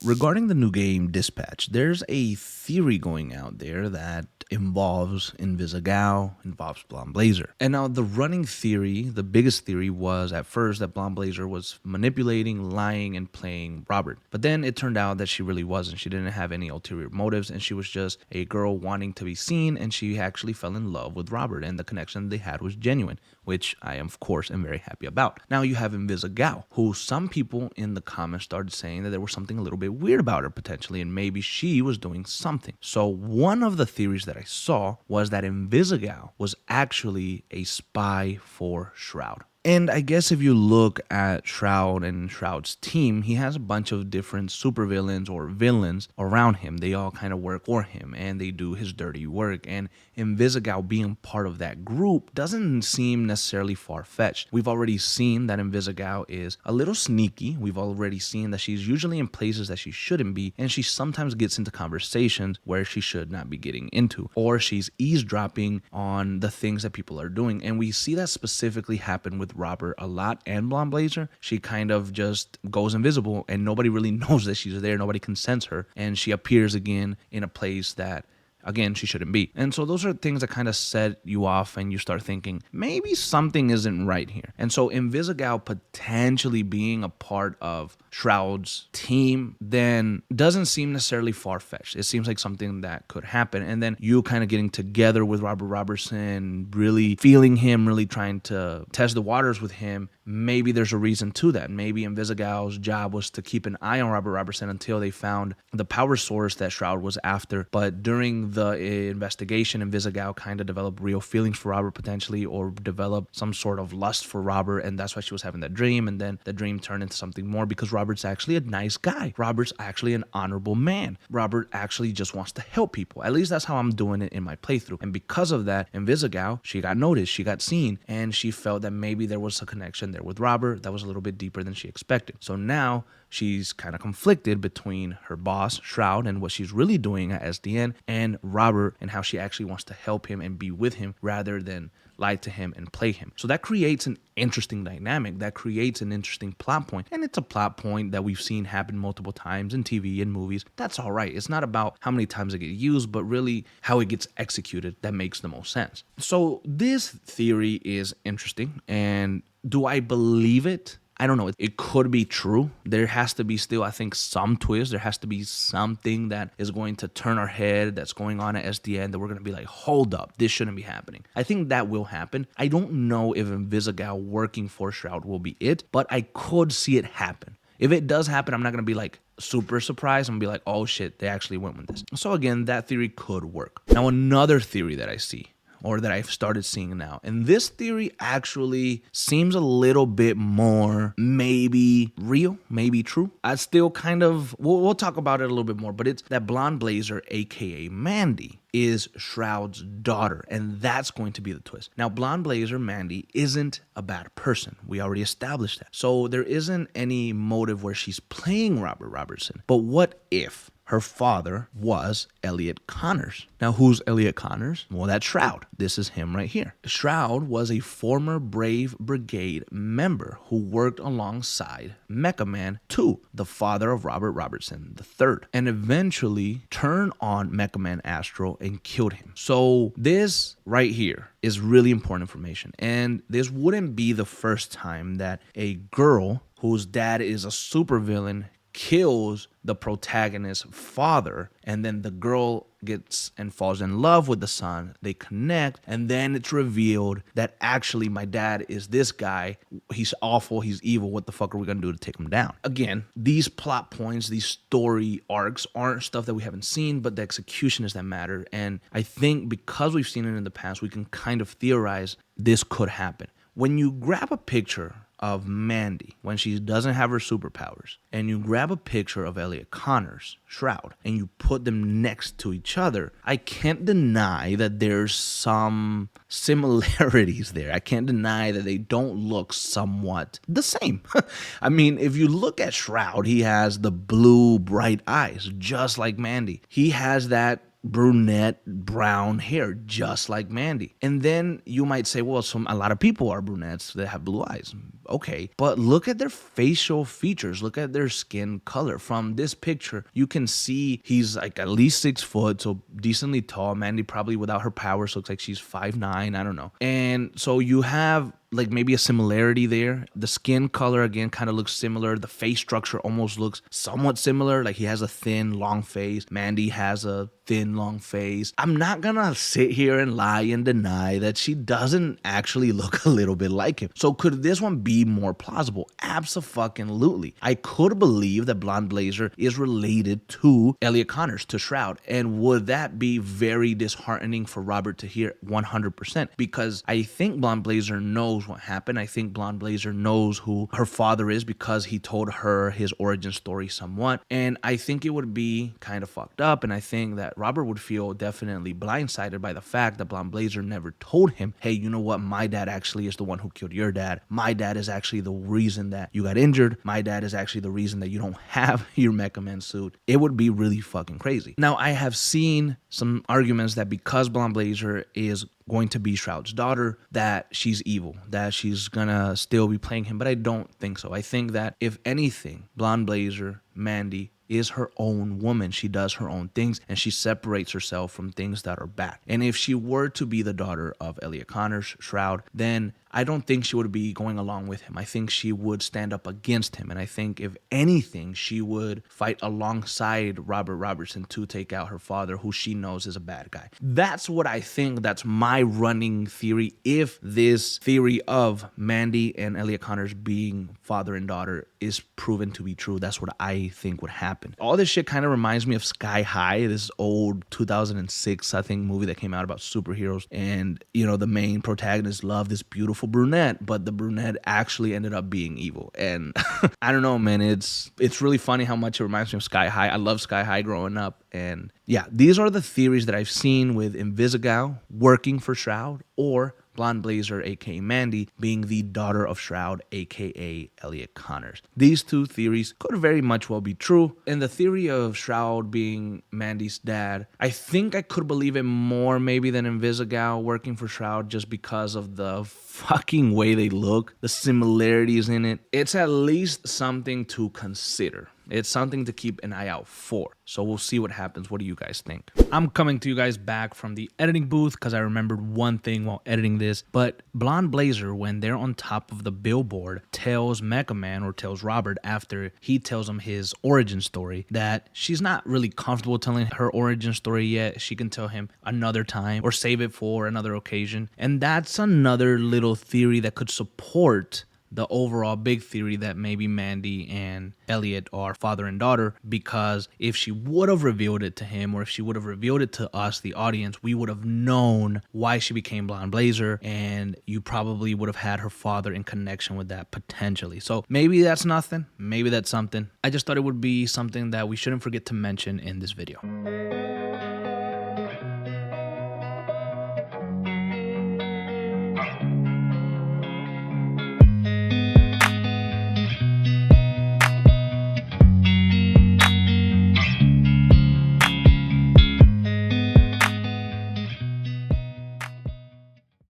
Regarding the new game Dispatch, there's a theory going out there that involves Invisagal, involves Blond Blazer. And now the running theory, the biggest theory was at first that Blond Blazer was manipulating, lying, and playing Robert. But then it turned out that she really wasn't. She didn't have any ulterior motives, and she was just a girl wanting to be seen, and she actually fell in love with Robert, and the connection they had was genuine, which I, of course, am very happy about. Now you have Invisagal, who some people in the comments started saying that there was something a little bit weird about her potentially, and maybe she was doing something. So one of the theories that I saw was that Invisagal was actually a spy for Shroud. And I guess if you look at Shroud and Shroud's team, he has a bunch of different supervillains or villains around him. They all kind of work for him and they do his dirty work. And Invisagal being part of that group doesn't seem necessarily far-fetched. We've already seen that Invisagal is a little sneaky. We've already seen that she's usually in places that she shouldn't be, and she sometimes gets into conversations where she should not be getting into, or she's eavesdropping on the things that people are doing. And we see that specifically happen with Robert a lot and Blond Blazer. She kind of just goes invisible and nobody really knows that she's there. Nobody can sense her, and she appears again in a place that, again, she shouldn't be. And so those are things that kind of set you off and you start thinking, maybe something isn't right here. And so Invisagal potentially being a part of Shroud's team then doesn't seem necessarily far-fetched. It seems like something that could happen. And then you kind of getting together with Robert Robertson, really feeling him, really trying to test the waters with him. Maybe there's a reason to that. Maybe Invisagal's job was to keep an eye on Robert Robertson until they found the power source that Shroud was after. But during the investigation, Invisagal kind of developed real feelings for Robert potentially, or developed some sort of lust for Robert, and that's why she was having that dream. And then the dream turned into something more because Robert's actually a nice guy. Robert's actually an honorable man. Robert actually just wants to help people. At least that's how I'm doing it in my playthrough. And because of that, Invisagal, she got noticed, she got seen, and she felt that maybe there was a connection there with Robert that was a little bit deeper than she expected. So now she's kind of conflicted between her boss, Shroud, and what she's really doing at SDN, and Robert and how she actually wants to help him and be with him rather than lie to him and play him. So that creates an interesting dynamic. That creates an interesting plot point. And it's a plot point that we've seen happen multiple times in TV and movies. That's all right. It's not about how many times it gets used, but really how it gets executed that makes the most sense. So this theory is interesting. And do I believe it? I don't know. It could be true. There has to be still, I think, some twist. There has to be something that is going to turn our head that's going on at SDN that we're going to be like, hold up, this shouldn't be happening. I think that will happen. I don't know if Invisagal working for Shroud will be it, but I could see it happen. If it does happen, I'm not going to be like super surprised. I'm going to be like, oh shit, they actually went with this. So again, that theory could work. Now, another theory that I see, or that I've started seeing now, and this theory actually seems a little bit more maybe real, maybe true. I still kind of, we'll talk about it a little bit more, but it's that Blond Blazer, aka Mandy, is Shroud's daughter, and that's going to be the twist. Now, Blond Blazer, Mandy, isn't a bad person. We already established that. So there isn't any motive where she's playing Robert Robertson. But what if her father was Elliot Connors? Now, who's Elliot Connors? Well, that's Shroud. This is him right here. Shroud was a former Brave Brigade member who worked alongside Mecha Man 2, the father of Robert Robertson III, and eventually turned on Mecha Man Astro and killed him. So this right here is really important information. And this wouldn't be the first time that a girl whose dad is a supervillain kills the protagonist's father, and then the girl gets and falls in love with the son. They connect, and then it's revealed that actually my dad is this guy. He's awful, he's evil. What the fuck are we gonna do to take him down? Again, these plot points, these story arcs aren't stuff that we haven't seen, but the execution is that matter. And I think because we've seen it in the past, we can kind of theorize this could happen. When you grab a picture of Mandy when she doesn't have her superpowers, and you grab a picture of Elliot Connors, Shroud, and you put them next to each other, I can't deny that there's some similarities there. I can't deny that they don't look somewhat the same. I mean, if you look at Shroud, he has the blue, bright eyes, just like Mandy. He has that brunette brown hair, just like Mandy. And then you might say, well, a lot of people are brunettes that have blue eyes. okay, but look at their facial features, look at their skin color. From this picture, you can see he's like at least 6 foot, so decently tall. Mandy probably without her powers looks like she's 5'9", I don't know. And so you have like maybe a similarity there. The skin color again kind of looks similar. The face structure almost looks somewhat similar. Like he has a thin, long face. Mandy has a thin, long face. I'm not gonna sit here and lie and deny that she doesn't actually look a little bit like him. So could this one be more plausible? Abso-fucking-lutely. I could believe that Blond Blazer is related to Elliot Connors, to Shroud. And would that be very disheartening for Robert to hear? 100%. Because I think Blond Blazer knows what happened. I think Blond Blazer knows who her father is because he told her his origin story somewhat. And I think it would be kind of fucked up. And I think that Robert would feel definitely blindsided by the fact that Blond Blazer never told him, hey, you know what? My dad actually is the one who killed your dad. My dad is actually the reason that you got injured. My dad is actually the reason that you don't have your Mecha Man suit. It would be really fucking crazy. Now, I have seen some arguments that because Blond Blazer is going to be Shroud's daughter, that she's evil, that she's gonna still be playing him, but I don't think so. I think that if anything, Blond Blazer, Mandy, is her own woman. She does her own things and she separates herself from things that are bad. And if she were to be the daughter of Elliot Connors, Shroud, then I don't think she would be going along with him. I think she would stand up against him. And I think if anything, she would fight alongside Robert Robertson to take out her father, who she knows is a bad guy. That's what I think. That's my running theory. If this theory of Mandy and Elliot Connors being father and daughter is proven to be true, that's what I think would happen. All this shit kind of reminds me of Sky High, this old 2006, I think, movie that came out about superheroes. And, you know, the main protagonist loved this beautiful brunette, but the brunette actually ended up being evil. And I don't know, man, it's really funny how much it reminds me of Sky High. I love Sky High growing up. And yeah, these are the theories that I've seen with Invisagal working for Shroud, or Blond Blazer, aka Mandy, being the daughter of Shroud, aka Elliot Connors. These two theories could very much well be true. And the theory of Shroud being Mandy's dad, I think I could believe it more maybe than Invisagal working for Shroud, just because of the fucking way they look, the similarities in it. It's at least something to consider. It's something to keep an eye out for. So we'll see what happens. What do you guys think? I'm coming to you guys back from the editing booth because I remembered one thing while editing this. But Blond Blazer, when they're on top of the billboard, tells Mecha Man, or tells Robert after he tells him his origin story, that she's not really comfortable telling her origin story yet. She can tell him another time or save it for another occasion. And that's another little theory that could support the overall big theory that maybe Mandy and Elliot are father and daughter, because if she would have revealed it to him, or if she would have revealed it to us, the audience, we would have known why she became Blond Blazer, and you probably would have had her father in connection with that potentially. So maybe that's nothing, maybe that's something. I just thought it would be something that we shouldn't forget to mention in this video.